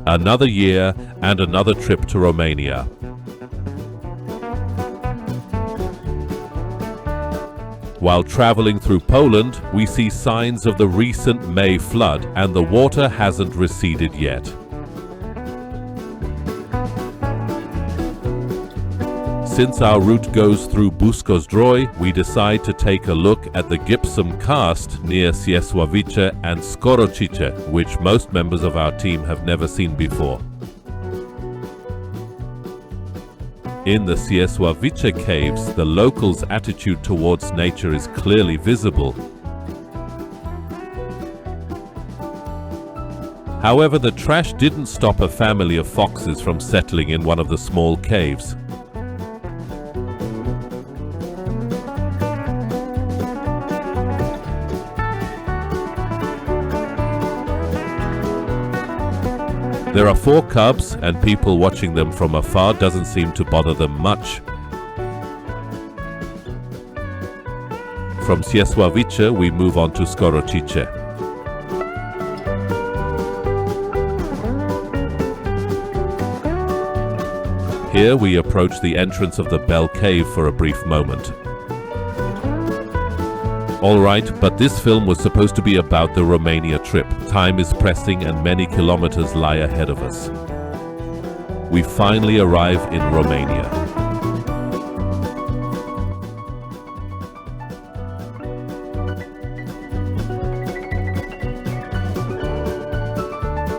Another year and another trip to Romania. While traveling through Poland, we see signs of the recent May flood, and the water hasn't receded yet. Since our route goes through Busco-Zdrój, we decide to take a look at the gypsum cast near Ciesławice and Skorocice, which most members of our team have never seen before. In the Ciesławice caves, the locals' attitude towards nature is clearly visible. However, the trash didn't stop a family of foxes from settling in one of the small caves. There are 4 cubs, and people watching them from afar doesn't seem to bother them much. From Ciesławice, we move on to Skorocice. Here we approach the entrance of the Bell Cave for a brief moment. Alright, but this film was supposed to be about the Romania trip. Time is pressing and many kilometers lie ahead of us. We finally arrive in Romania.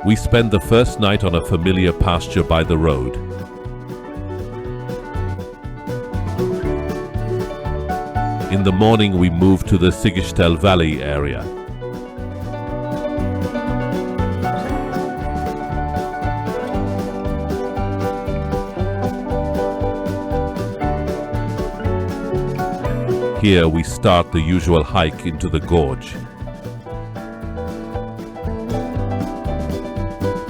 We spend the first night on a familiar pasture by the road. In the morning we move to the Sighistel Valley area. Here we start the usual hike into the gorge.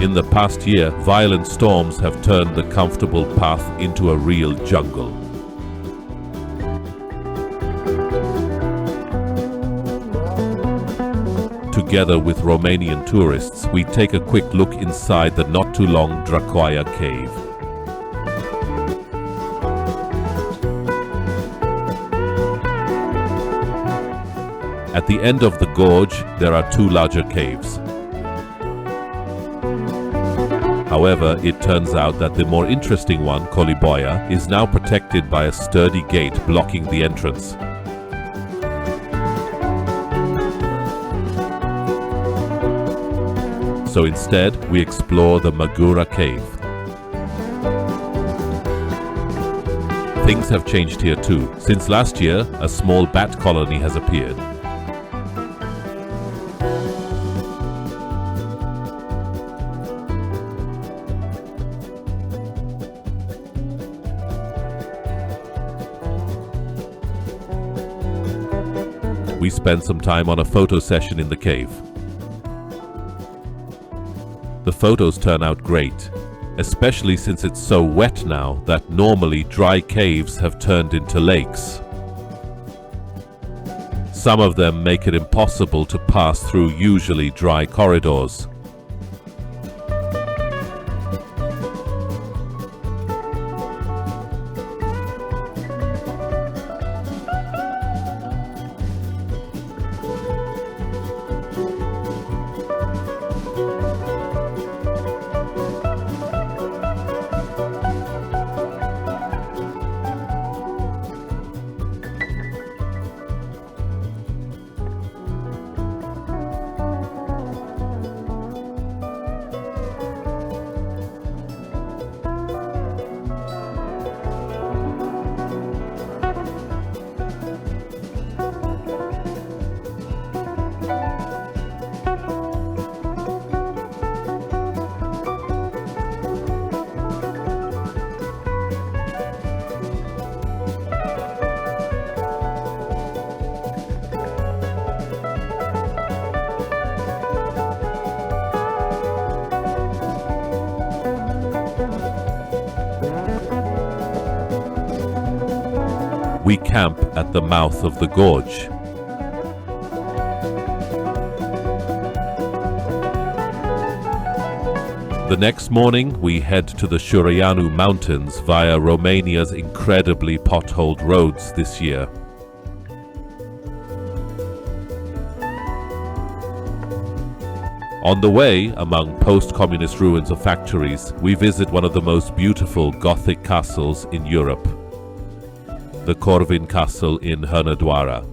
In the past year, violent storms have turned the comfortable path into a real jungle. Together with Romanian tourists, we take a quick look inside the not-too-long Dracoaia cave. At the end of the gorge, there are 2 larger caves. However, it turns out that the more interesting one, Coliboia, is now protected by a sturdy gate blocking the entrance. So instead, we explore the Magura cave. Things have changed here too. Since last year, a small bat colony has appeared. We spend some time on a photo session in the cave. The photos turn out great, especially since it's so wet now that normally dry caves have turned into lakes. Some of them make it impossible to pass through usually dry corridors. We camp at the mouth of the gorge. The next morning, we head to the Șureanu Mountains via Romania's incredibly potholed roads this year. On the way, among post-communist ruins of factories, we visit one of the most beautiful Gothic castles in Europe, the Corvin Castle in Hunedoara.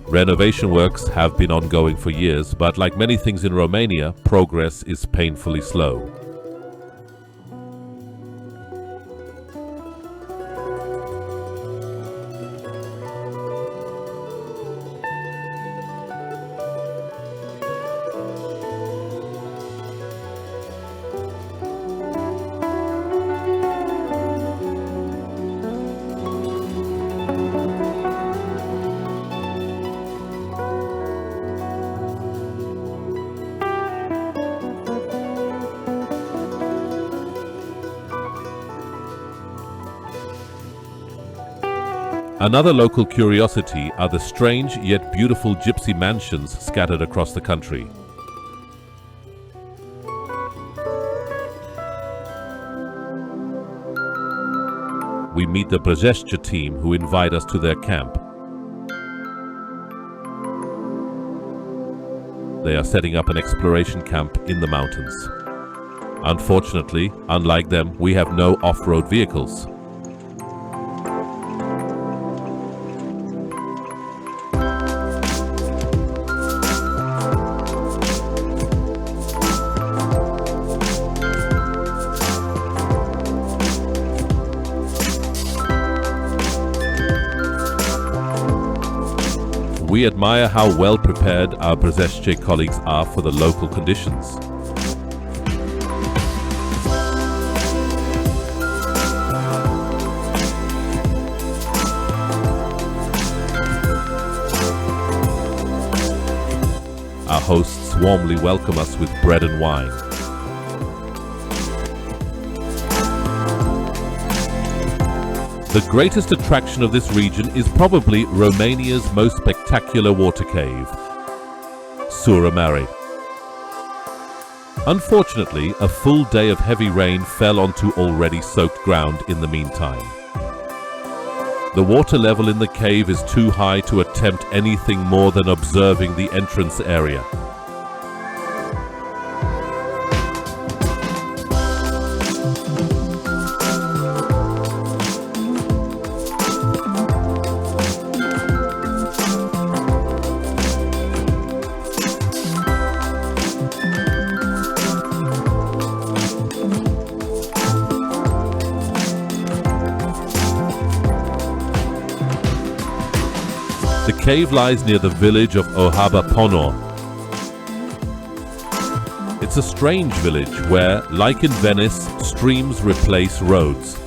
Renovation works have been ongoing for years, but like many things in Romania, progress is painfully slow. Another local curiosity are the strange yet beautiful gypsy mansions scattered across the country. We meet the Brzești team who invite us to their camp. They are setting up an exploration camp in the mountains. Unfortunately, unlike them, we have no off-road vehicles. We admire how well prepared our Brzești colleagues are for the local conditions. Our hosts warmly welcome us with bread and wine. The greatest attraction of this region is probably Romania's most spectacular water cave, Sura Mare. Unfortunately, a full day of heavy rain fell onto already soaked ground in the meantime. The water level in the cave is too high to attempt anything more than observing the entrance area. The cave lies near the village of Ciur Ponor. It's a strange village where, like in Venice, streams replace roads.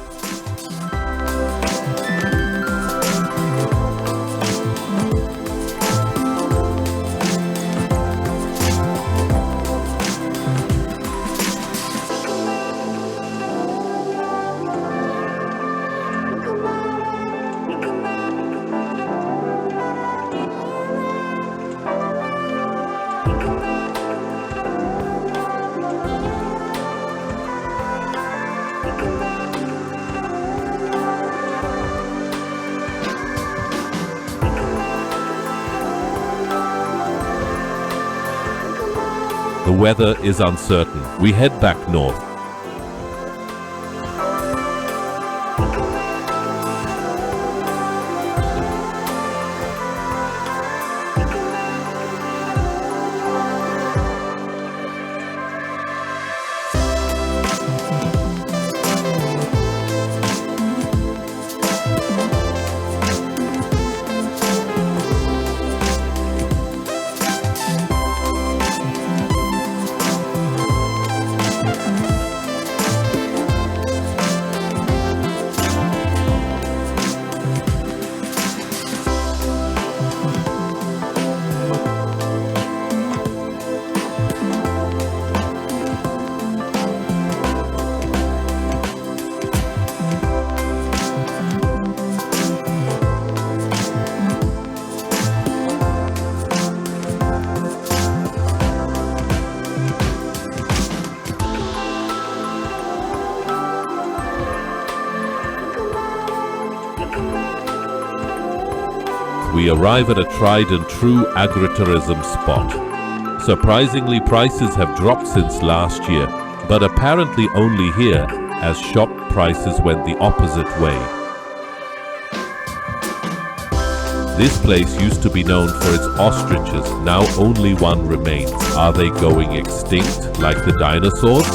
The weather is uncertain. We head back north. we arrive at a tried and true agritourism spot. Surprisingly, prices have dropped since last year, but apparently only here, as shop prices went the opposite way. This place used to be known for its ostriches, now only one remains. Are they going extinct like the dinosaurs?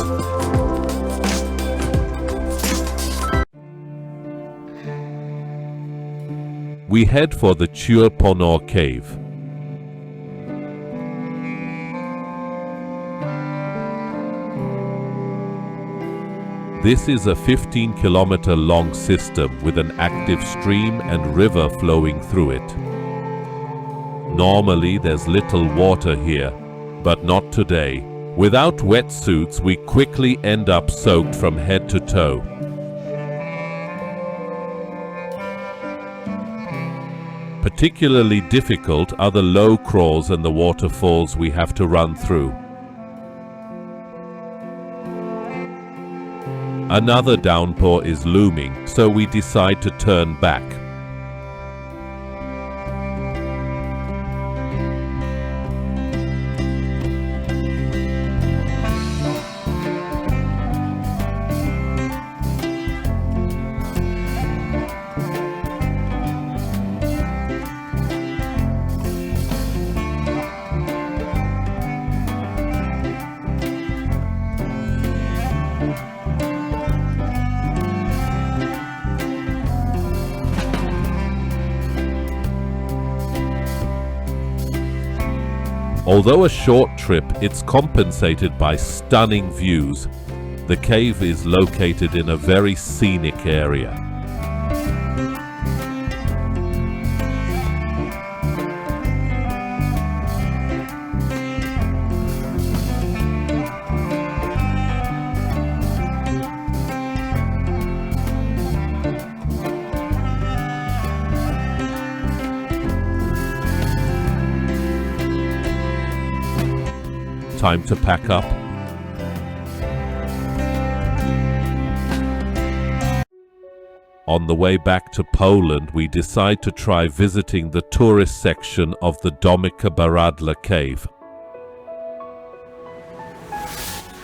We head for the Ciur Ponor cave. This is a 15-kilometer long system with an active stream and river flowing through it. Normally there's little water here, but not today. Without wetsuits, we quickly end up soaked from head to toe. Particularly difficult are the low crawls and the waterfalls we have to run through. Another downpour is looming, so we decide to turn back. Although a short trip, it's compensated by stunning views. The cave is located in a very scenic area. Time to pack up. On the way back to Poland, we decide to try visiting the tourist section of the Domica Baradla Cave.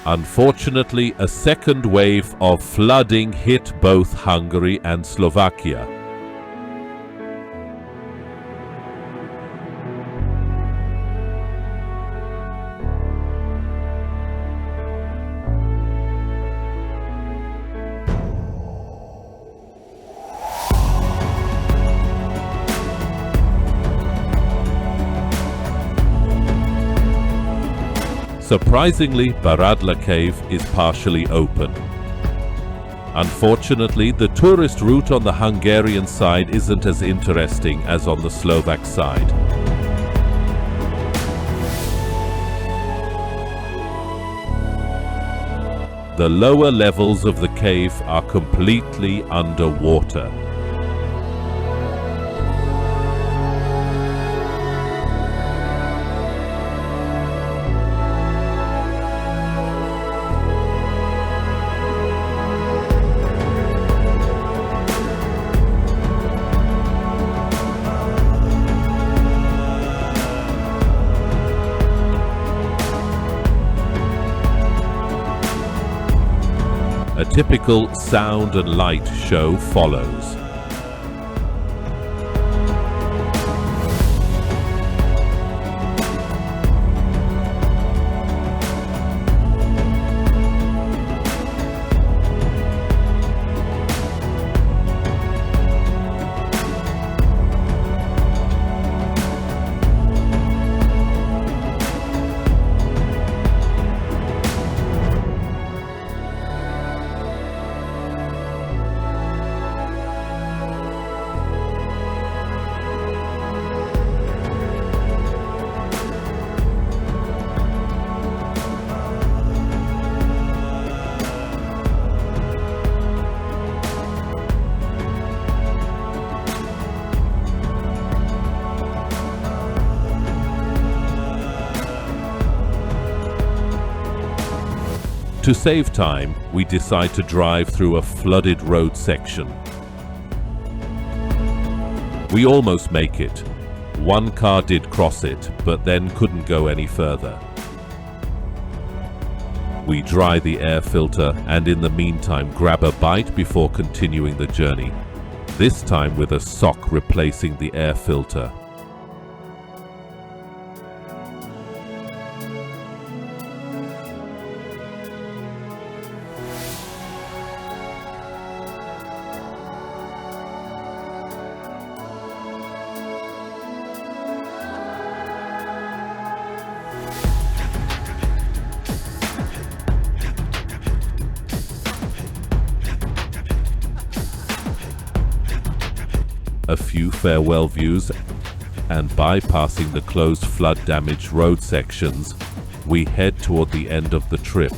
Unfortunately, a second wave of flooding hit both Hungary and Slovakia. Surprisingly, Baradla Cave is partially open. Unfortunately, the tourist route on the Hungarian side isn't as interesting as on the Slovak side. The lower levels of the cave are completely underwater. A typical sound and light show follows. To save time, we decide to drive through a flooded road section. We almost make it, One car did cross it, but then couldn't go any further. We dry the air filter and in the meantime grab a bite before continuing the journey, this time with a sock replacing the air filter. A few farewell views, and bypassing the closed flood-damaged road sections, we head toward the end of the trip.